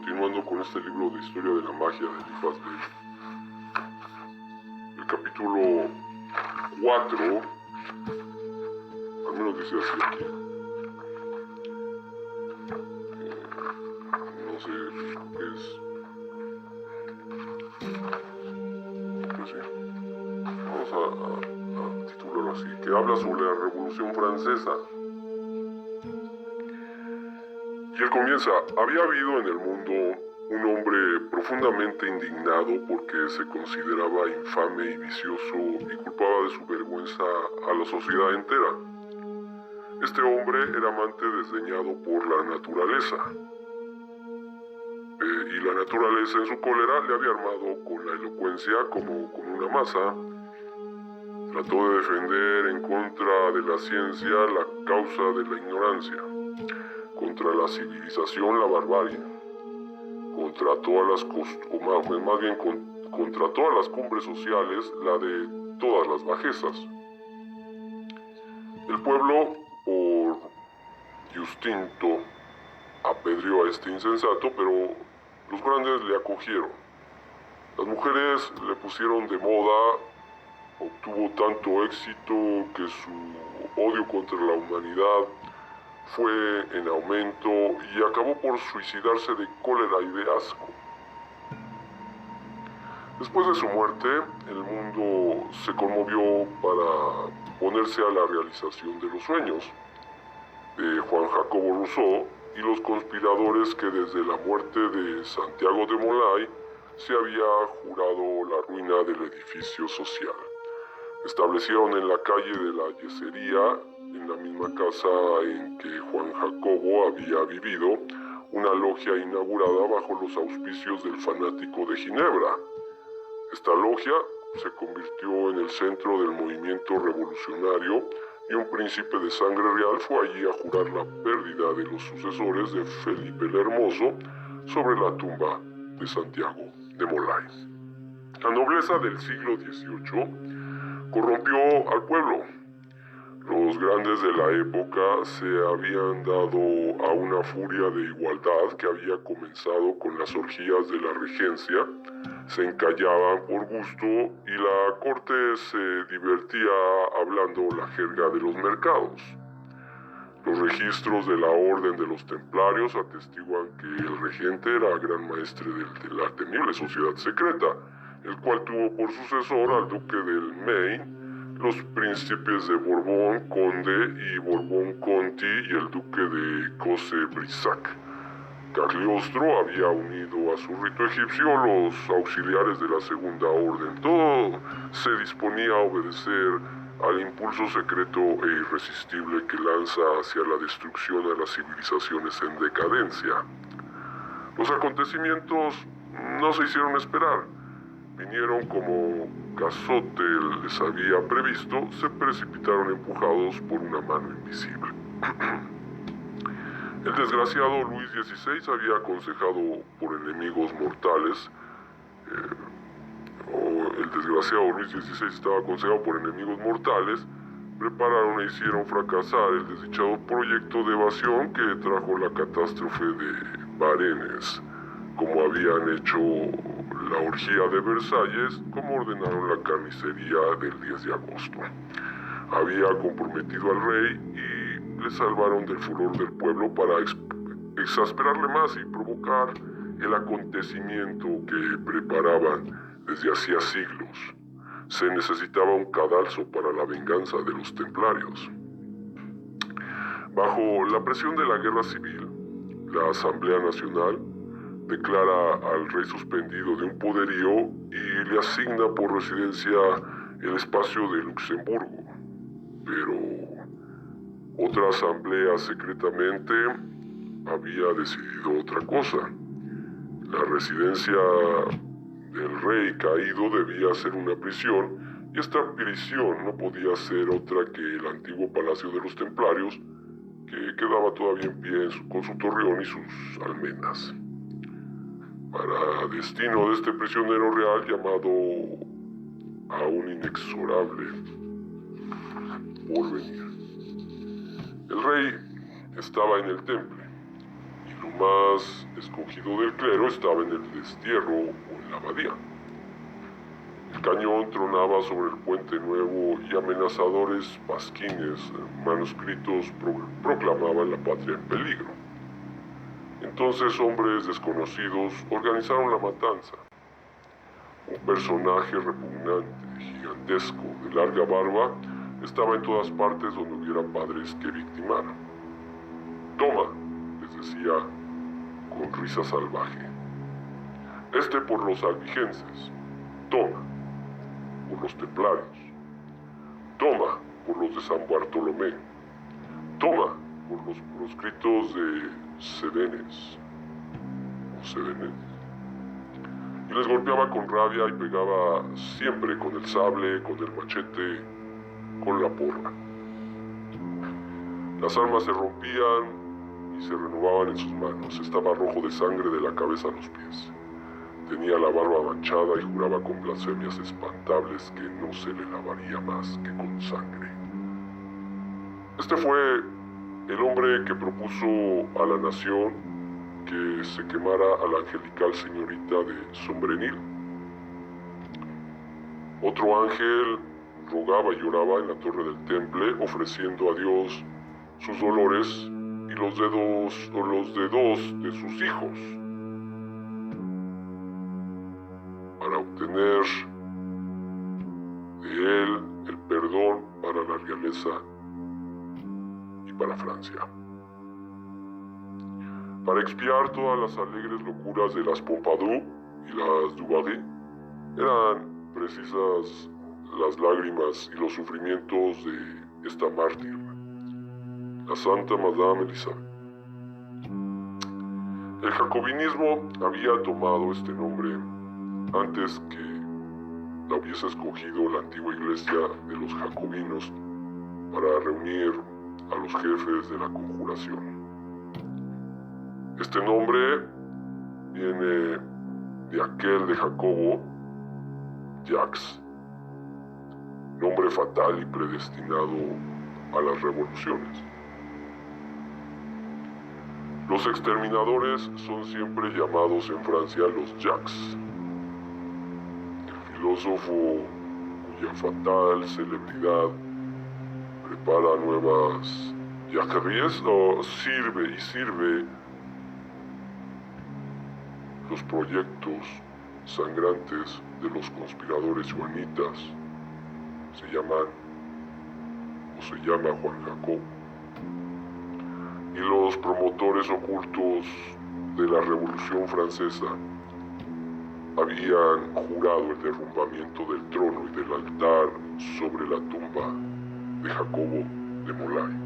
continuando con este libro de historia de la magia de Eliphas Levi. El capítulo 4, al menos dice así aquí. No sé qué es. Pues sí. Vamos a titularlo así, que habla sobre la Revolución Francesa. Y él comienza: había habido en el mundo un hombre profundamente indignado porque se consideraba infame y vicioso y culpaba de su vergüenza a la sociedad entera. Este hombre era amante desdeñado por la naturaleza. Y la naturaleza en su cólera le había armado con la elocuencia como con una maza. Trató de defender en contra de la ciencia la causa de la ignorancia, contra la civilización la barbarie, contra todas las contra todas las cumbres sociales la de todas las bajezas. El pueblo, por instinto, apedreó a este insensato, pero los grandes le acogieron. Las mujeres le pusieron de moda, obtuvo tanto éxito que su odio contra la humanidad fue en aumento y acabó por suicidarse de cólera y de asco. Después de su muerte, el mundo se conmovió para ponerse a la realización de los sueños de Juan Jacobo Rousseau y los conspiradores que desde la muerte de Santiago de Molay se había jurado la ruina del edificio social. Establecieron en la calle de la Yesería, en la misma casa en que Juan Jacobo había vivido, una logia inaugurada bajo los auspicios del fanático de Ginebra. Esta logia se convirtió en el centro del movimiento revolucionario y un príncipe de sangre real fue allí a jurar la pérdida de los sucesores de Felipe el Hermoso sobre la tumba de Santiago de Molay. La nobleza del siglo XVIII corrompió al pueblo. Los grandes de la época se habían dado a una furia de igualdad que había comenzado con las orgías de la regencia, se encallaban por gusto y la corte se divertía hablando la jerga de los mercados. Los registros de la orden de los templarios atestiguan que el regente era gran maestre de la temible sociedad secreta, el cual tuvo por sucesor al duque del Maine, los príncipes de Borbón Conde y Borbón Conti y el duque de Cosse-Brissac. Cagliostro había unido a su rito egipcio los auxiliares de la segunda orden. Todo se disponía a obedecer al impulso secreto e irresistible que lanza hacia la destrucción a las civilizaciones en decadencia. Los acontecimientos no se hicieron esperar. Vinieron como Cazotte les había previsto, se precipitaron empujados por una mano invisible. El desgraciado Luis XVI había aconsejado por enemigos mortales, prepararon e hicieron fracasar el desdichado proyecto de evasión que trajo la catástrofe de Varennes, como habían hecho la orgía de Versalles, como ordenaron la carnicería del 10 de agosto. Había comprometido al rey y le salvaron del furor del pueblo para exasperarle más y provocar el acontecimiento que preparaban desde hacía siglos. Se necesitaba un cadalso para la venganza de los templarios. Bajo la presión de la guerra civil, la Asamblea Nacional declara al rey suspendido de un poderío y le asigna por residencia el espacio de Luxemburgo. Pero otra asamblea secretamente había decidido otra cosa. La residencia del rey caído debía ser una prisión, y esta prisión no podía ser otra que el antiguo palacio de los templarios, que quedaba todavía en pie con su torreón y sus almenas. Para destino de este prisionero real llamado a un inexorable porvenir. El rey estaba en el temple y más escogido del clero estaba en el destierro o en la abadía. El cañón tronaba sobre el puente nuevo y amenazadores pasquines manuscritos proclamaban la patria en peligro. Entonces hombres desconocidos organizaron la matanza. Un personaje repugnante, gigantesco, de larga barba, estaba en todas partes donde hubiera padres que victimar. «Toma», les decía con risa salvaje. «Este por los albigenses. Toma, por los templarios. Toma, por los de San Bartolomé. Toma, por los proscritos de Cedenes». ¿O Cedenes? Y les golpeaba con rabia y pegaba siempre con el sable, con el machete, con la porra. Las armas se rompían y se renovaban en sus manos. Estaba rojo de sangre de la cabeza a los pies. Tenía la barba manchada y juraba con blasfemias espantables que no se le lavaría más que con sangre. Este fue el hombre que propuso a la nación que se quemara a la angelical señorita de Sombrenil. Otro ángel rogaba y lloraba en la torre del temple, ofreciendo a Dios sus dolores y los de dos de sus hijos, para obtener de él el perdón para la realeza y para Francia. Para expiar todas las alegres locuras de las Pompadour y las Dubarry, eran precisas las lágrimas y los sufrimientos de esta mártir, la Santa Madame Elizabeth. El jacobinismo había tomado este nombre antes que la hubiese escogido la antigua iglesia de los jacobinos para reunir a los jefes de la conjuración. Este nombre viene de aquel de Jacobo, Jacques, nombre fatal y predestinado a las revoluciones. Los exterminadores son siempre llamados en Francia los Jacques. El filósofo cuya fatal celebridad prepara nuevas jacqueries o sirve los proyectos sangrantes de los conspiradores juanitas se llama Juan Jacob, y los promotores ocultos de la Revolución Francesa habían jurado el derrumbamiento del trono y del altar sobre la tumba de Jacobo de Molay.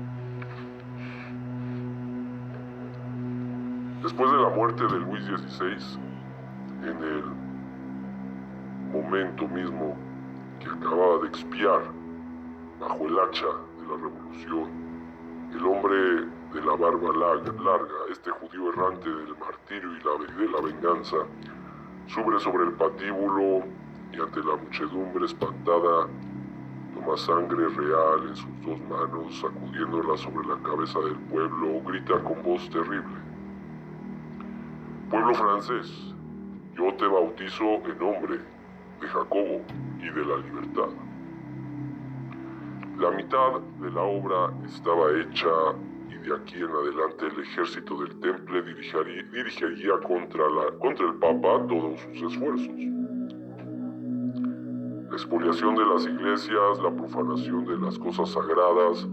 Después de la muerte de Luis XVI, en el momento mismo que acababa de expiar bajo el hacha de la revolución, el hombre de la barba larga, este judío errante del martirio y de la venganza, sube sobre el patíbulo y ante la muchedumbre espantada toma sangre real en sus dos manos, sacudiéndola sobre la cabeza del pueblo, grita con voz terrible: «Pueblo francés, yo te bautizo en nombre de Jacobo y de la libertad». La mitad de la obra estaba hecha y de aquí en adelante el ejército del temple dirigiría contra el Papa todos sus esfuerzos. La expoliación de las iglesias, la profanación de las cosas sagradas,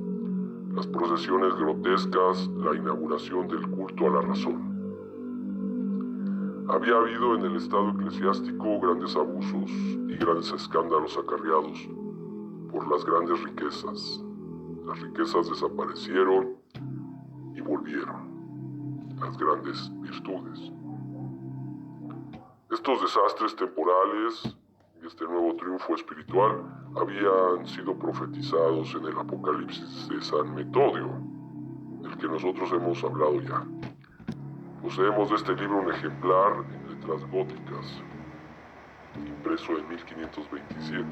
las procesiones grotescas, la inauguración del culto a la razón. Había habido en el estado eclesiástico grandes abusos y grandes escándalos acarreados por las grandes riquezas. Las riquezas desaparecieron y volvieron las grandes virtudes. Estos desastres temporales y este nuevo triunfo espiritual habían sido profetizados en el Apocalipsis de San Metodio, del que nosotros hemos hablado ya. Poseemos de este libro un ejemplar en letras góticas, impreso en 1527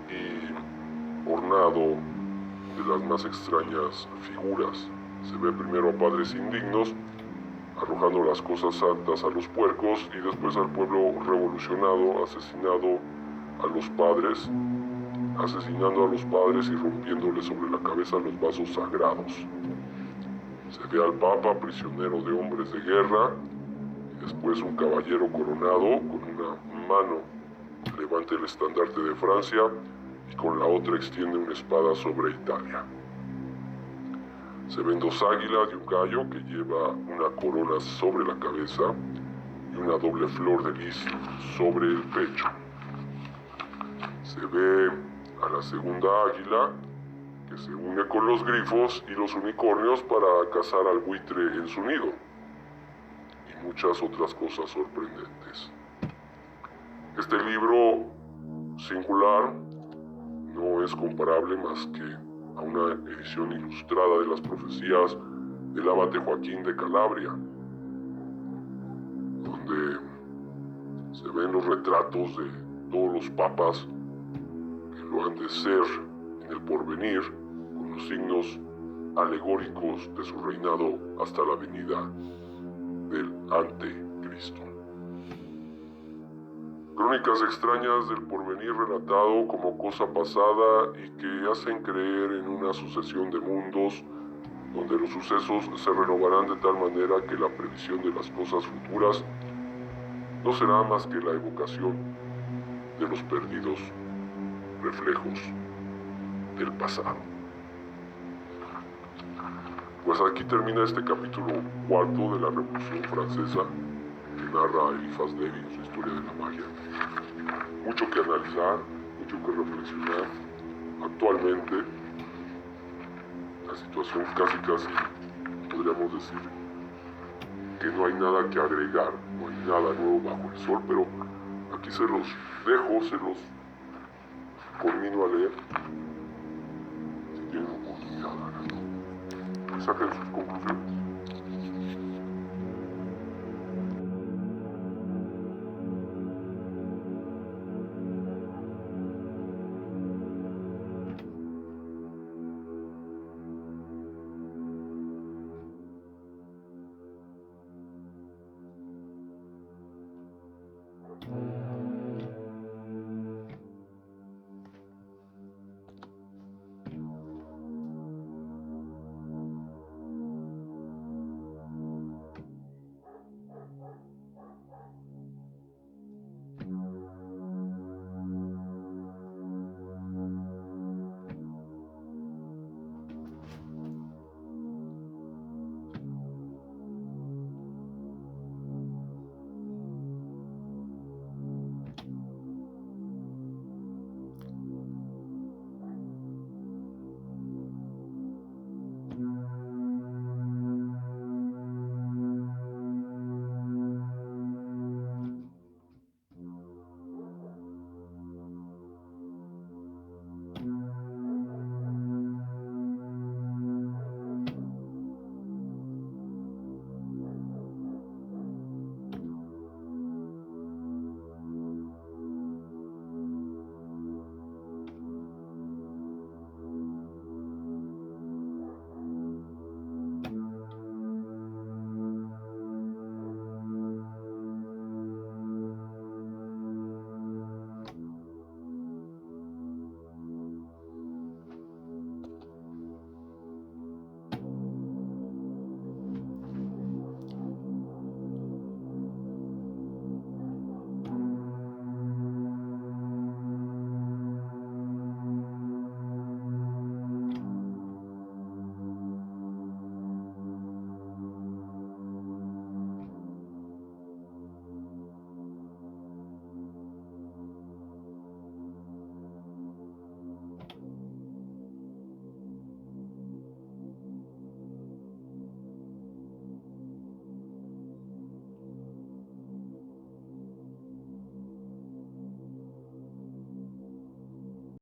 y ornado de las más extrañas figuras Se ve primero a padres indignos arrojando las cosas santas a los puercos y después al pueblo revolucionado, asesinando a los padres y rompiéndole sobre la cabeza los vasos sagrados. Se ve al Papa prisionero de hombres de guerra y después un caballero coronado con una mano levanta el estandarte de Francia y con la otra extiende una espada sobre Italia. Se ven dos águilas y un gallo que lleva una corona sobre la cabeza y una doble flor de lis sobre el pecho. Se ve a la segunda águila que se une con los grifos y los unicornios para cazar al buitre en su nido y muchas otras cosas sorprendentes. Este libro singular no es comparable más que a una edición ilustrada de las profecías del abate Joaquín de Calabria, donde se ven los retratos de todos los papas que lo han de ser en el porvenir, con los signos alegóricos de su reinado hasta la venida del Anticristo. Crónicas extrañas del porvenir relatado como cosa pasada y que hacen creer en una sucesión de mundos donde los sucesos se renovarán de tal manera que la previsión de las cosas futuras no será más que la evocación de los perdidos reflejos del pasado. Pues aquí termina este capítulo 4 de la Revolución Francesa que narra Eliphas Levi en su Historia de la Magia. Mucho que analizar, mucho que reflexionar. Actualmente, la situación casi podríamos decir que no hay nada que agregar, no hay nada nuevo bajo el sol, pero aquí se los dejo, se los conmino a leer. Si tienen oportunidad, háganlo. Saquen sus conclusiones.